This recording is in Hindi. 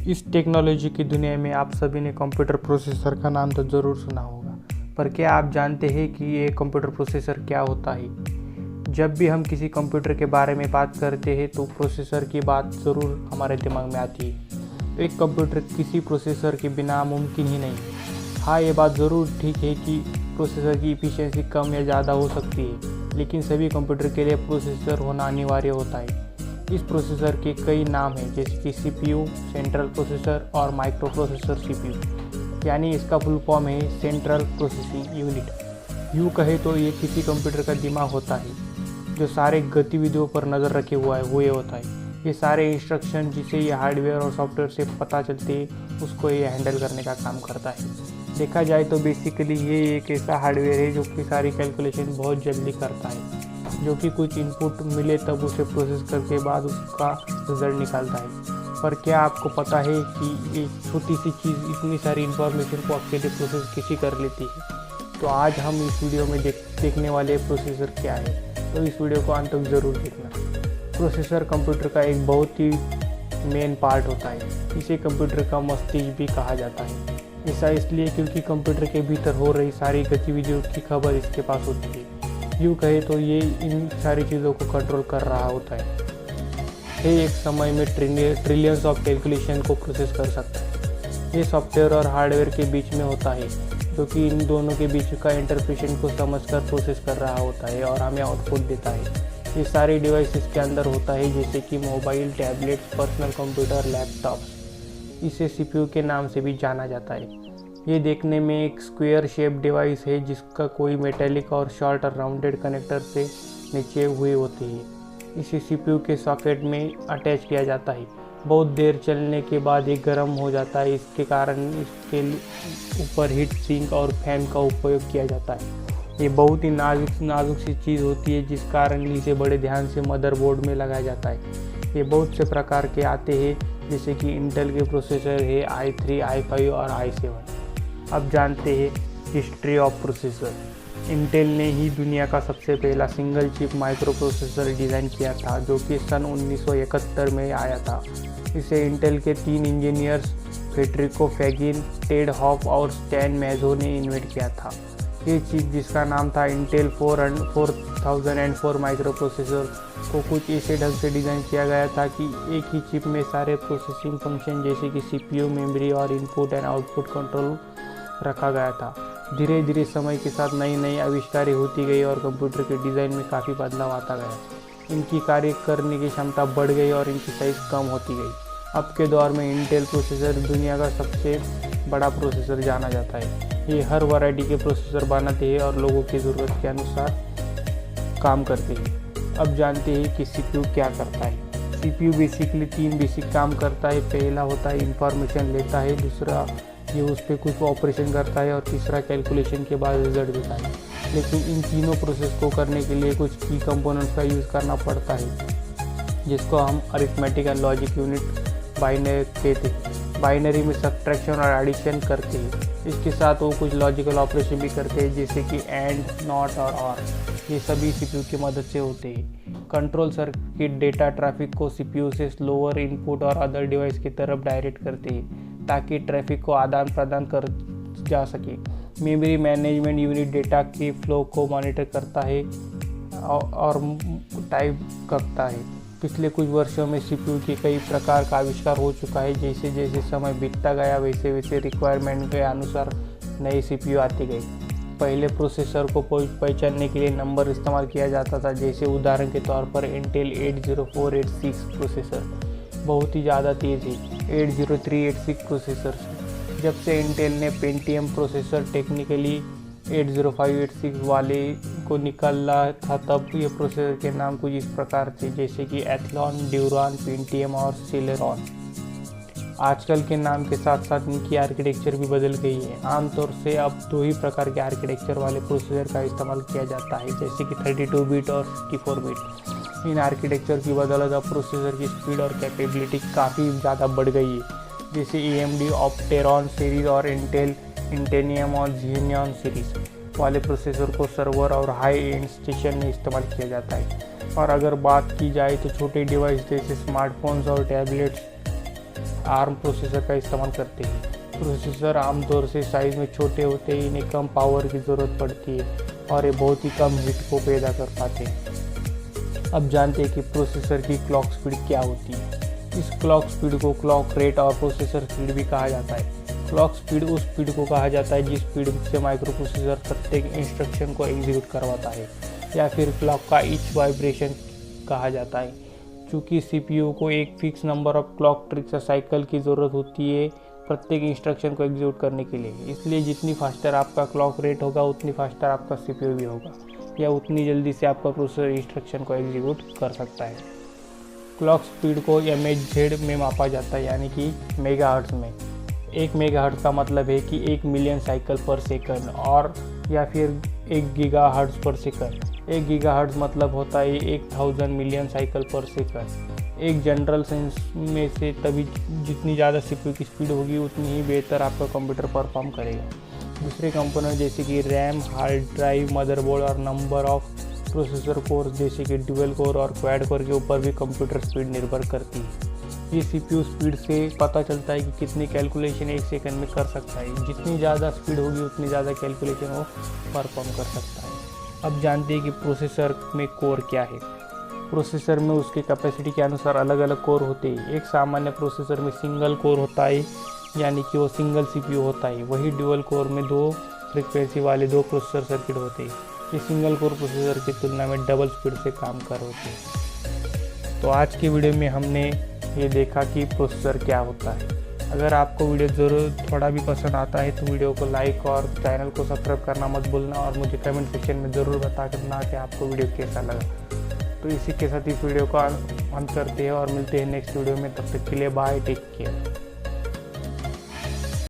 इस टेक्नोलॉजी की दुनिया में आप सभी ने कंप्यूटर प्रोसेसर का नाम तो ज़रूर सुना होगा, पर क्या आप जानते हैं कि ये कंप्यूटर प्रोसेसर क्या होता है? जब भी हम किसी कंप्यूटर के बारे में बात करते हैं तो प्रोसेसर की बात ज़रूर हमारे दिमाग में आती है। तो एक कंप्यूटर किसी प्रोसेसर के बिना मुमकिन ही नहीं है। हाँ, ये बात ज़रूर ठीक है कि प्रोसेसर की इफ़िशियंसी कम या ज़्यादा हो सकती है, लेकिन सभी कंप्यूटर के लिए प्रोसेसर होना अनिवार्य होता है। इस प्रोसेसर के कई नाम हैं, जैसे कि CPU, सेंट्रल प्रोसेसर और माइक्रो प्रोसेसर CPU, यानी इसका फुल फॉर्म है सेंट्रल प्रोसेसिंग यूनिट। यूँ कहे तो ये किसी कंप्यूटर का दिमाग होता है जो सारे गतिविधियों पर नज़र रखे हुए होता है। ये सारे इंस्ट्रक्शन जिसे ये हार्डवेयर और सॉफ्टवेयर से पता चलते हैं, उसको ये हैंडल करने का काम करता है। देखा जाए तो बेसिकली ये एक ऐसा हार्डवेयर है जो कि सारी कैलकुलेशन बहुत जल्दी करता है, जो कि कुछ इनपुट मिले तब उसे प्रोसेस करके बाद उसका रिजल्ट निकालता है। पर क्या आपको पता है कि एक छोटी सी चीज़ इतनी सारी इन्फॉर्मेशन को अकेले प्रोसेस कैसे कर लेती है? तो आज हम इस वीडियो में देखने वाले प्रोसेसर क्या है, तो इस वीडियो को अंत तक ज़रूर देखना। प्रोसेसर कंप्यूटर का एक बहुत ही मेन पार्ट होता है। इसे कंप्यूटर का मस्तिष्क भी कहा जाता है। ऐसा इसलिए क्योंकि कंप्यूटर के भीतर हो रही सारी गतिविधियों की खबर इसके पास होती है। यूँ कहे तो ये इन सारी चीज़ों को कंट्रोल कर रहा होता है। ये एक समय में ट्रिलियंस ऑफ कैलकुलेशन को प्रोसेस कर सकता है। ये सॉफ्टवेयर और हार्डवेयर के बीच में होता है, जो कि इन दोनों के बीच का इंटरप्रेशन को समझकर प्रोसेस कर रहा होता है और हमें आउटपुट देता है। ये सारे डिवाइस इसके अंदर होता है, जैसे कि mobile, tablets, personal computer, laptop. इसे CPU के नाम से भी जाना जाता है। ये देखने में एक स्क्वायर शेप डिवाइस है जिसका कोई मेटेलिक और शॉर्ट और राउंडेड कनेक्टर से नीचे हुए होते हैं। इसे CPU के सॉकेट में अटैच किया जाता है। बहुत देर चलने के बाद ये गर्म हो जाता है। इसके कारण इसके ऊपर हीट सिंक और फैन का उपयोग किया जाता है। ये बहुत ही नाजुक सी चीज़ होती है, जिस कारण इसे बड़े ध्यान से मदरबोर्ड में लगाया जाता है। ये बहुत से प्रकार के आते हैं, जैसे कि इंटेल के प्रोसेसर है i3, i5 और i7। अब जानते हैं हिस्ट्री ऑफ प्रोसेसर। इंटेल ने ही दुनिया का सबसे पहला single chip micro processor design किया था, जो कि सन 1971 में आया था। इसे इंटेल के 3 engineers Federico Faggin, Ted Hoff और स्टैन मैजो ने इन्वेंट किया था। ये चिप, जिसका नाम था इंटेल 4004 माइक्रो प्रोसेसर, को कुछ ऐसे ढंग से डिज़ाइन किया गया था कि एक ही चिप में सारे प्रोसेसिंग फंक्शन जैसे कि CPU, मेमोरी और इनपुट एंड आउटपुट कंट्रोल रखा गया था। धीरे धीरे समय के साथ नई आविष्कारें होती गई और कंप्यूटर के डिज़ाइन में काफ़ी बदलाव आता गया। इनकी कार्य करने की क्षमता बढ़ गई और इनकी साइज़ कम होती गई। अब के दौर में इंटेल प्रोसेसर दुनिया का सबसे बड़ा प्रोसेसर जाना जाता है। ये हर वैरायटी के प्रोसेसर बनाते हैं और लोगों की ज़रूरत के अनुसार काम करते हैं। अब जानते हैं कि CPU क्या करता है। CPU बेसिकली 3 बेसिक काम करता है। पहला होता है इंफॉर्मेशन लेता है, दूसरा ये उस पर कुछ ऑपरेशन करता है और तीसरा कैलकुलेशन के बाद रिजल्ट देता है। लेकिन इन तीनों प्रोसेस को करने के लिए कुछ की कंपोनेंट्स का यूज़ करना पड़ता है, जिसको हम arithmetic and logic unit binary कहते हैं। बाइनरी में सब्ट्रैक्शन और एडिशन करते हैं। इसके साथ वो कुछ लॉजिकल ऑपरेशन भी करते हैं, जैसे कि एंड, नॉट और ऑर। ये सभी CPU की मदद से होते हैं। कंट्रोल सर्किट डेटा ट्रैफिक को CPU से स्लोअर इनपुट और अदर डिवाइस की तरफ डायरेक्ट करते हैं, ताकि ट्रैफिक को आदान प्रदान कर जा सके। मेमोरी मैनेजमेंट यूनिट डेटा के फ्लो को मॉनिटर करता है और टाइप करता है। पिछले कुछ वर्षों में CPU के कई प्रकार का आविष्कार हो चुका है। जैसे जैसे समय बीतता गया वैसे वैसे रिक्वायरमेंट के अनुसार नई CPU आती गई। पहले प्रोसेसर को पहचानने के लिए नंबर इस्तेमाल किया जाता था, जैसे उदाहरण के तौर पर इंटेल 80486 प्रोसेसर बहुत ही ज़्यादा तेज़ है। 80386 प्रोसेसर। जब से इंटेल ने पेंटियम प्रोसेसर टेक्निकली 80586 वाले को निकाला था, तब ये प्रोसेसर के नाम कुछ इस प्रकार थे, जैसे कि एथलॉन, ड्यूरॉन, पेंटियम और सिलेरॉन। आजकल के नाम के साथ साथ इनकी आर्किटेक्चर भी बदल गई है। आमतौर से अब 2 ही प्रकार के आर्किटेक्चर वाले प्रोसेसर का इस्तेमाल किया जाता है, जैसे कि 32 बिट और 64 बिट। इन आर्किटेक्चर की बदौलत अब प्रोसेसर की स्पीड और कैपेबिलिटी काफ़ी ज़्यादा बढ़ गई है, जैसे AMD ऑप्टेरॉन सीरीज़ और इंटेल इंटेनियम और जेनियन सीरीज़ वाले प्रोसेसर को सर्वर और हाई एंड स्टेशन में इस्तेमाल किया जाता है। और अगर बात की जाए तो छोटे डिवाइस जैसे स्मार्टफोन्स और टैबलेट्स आर्म प्रोसेसर का इस्तेमाल करते हैं। प्रोसेसर आमतौर से साइज़ में छोटे होते हैं, इन्हें कम पावर की ज़रूरत पड़ती है और ये बहुत ही कम हीट को पैदा कर पाते हैं। अब जानते हैं कि प्रोसेसर की क्लॉक स्पीड क्या होती है। इस क्लॉक स्पीड को क्लॉक रेट और प्रोसेसर स्पीड भी कहा जाता है। क्लॉक स्पीड उस स्पीड को कहा जाता है जिस स्पीड से माइक्रो प्रोसेसर प्रत्येक इंस्ट्रक्शन को एग्जीक्यूट करवाता है, या फिर क्लॉक का ईच वाइब्रेशन कहा जाता है। चूँकि सीपीयू को एक fix number of clock tricks या साइकिल की ज़रूरत होती है प्रत्येक इंस्ट्रक्शन को एग्जीक्यूट करने के लिए, इसलिए जितनी फास्टर आपका क्लॉक रेट होगा उतनी फास्टर आपका सीपीयू भी होगा, या उतनी जल्दी से आपका प्रोसेसर इंस्ट्रक्शन को एग्जीक्यूट कर सकता है। क्लॉक स्पीड को MHz में मापा जाता है, यानी कि मेगाहर्ट्ज़ में। 1 मेगाहर्ट्ज़ का मतलब है कि 1 मिलियन साइकिल पर सेकंड, और या फिर 1 गीगाहर्ट्ज़ पर सेकंड। 1 गीगाहर्ट्ज़ मतलब होता है 1000 मिलियन साइकिल पर सेकंड। एक जनरल सेंस में से तभी जितनी ज़्यादा सीपीयू की स्पीड होगी उतनी ही बेहतर आपका कंप्यूटर परफॉर्म करेगा। दूसरे कंपोनेंट जैसे कि रैम, हार्ड ड्राइव, मदरबोर्ड और नंबर ऑफ प्रोसेसर कोर जैसे कि ड्यूअल कोर और क्वाड कोर के ऊपर भी कंप्यूटर स्पीड निर्भर करती है। ये सीपीयू स्पीड से पता चलता है कि कितनी कैलकुलेशन 1 सेकंड में कर सकता है। जितनी ज़्यादा स्पीड होगी उतनी ज़्यादा कैलकुलेशन वो परफॉर्म कर सकता है। अब जानते हैं कि प्रोसेसर में कोर क्या है। प्रोसेसर में उसके कैपेसिटी के अनुसार अलग अलग कोर होते हैं। एक सामान्य प्रोसेसर में सिंगल कोर होता है, यानी कि वो सिंगल सीपीयू होता है। वही ड्यूअल कोर में 2 फ्रीक्वेंसी वाले 2 प्रोसेसर सर्किट होते हैं। ये सिंगल कोर प्रोसेसर की तुलना में डबल स्पीड से काम कर होते हैं। तो आज की वीडियो में हमने ये देखा कि प्रोसेसर क्या होता है। अगर आपको वीडियो ज़रूर थोड़ा भी पसंद आता है तो वीडियो को लाइक और चैनल को सब्सक्राइब करना मत भूलना, और मुझे कमेंट सेक्शन में ज़रूर बता करना कि आपको वीडियो कैसा लगा। तो इसी के साथ इस वीडियो को अंत करते हैं और मिलते हैं नेक्स्ट वीडियो में। तब तक के लिए बाय, टेक केयर।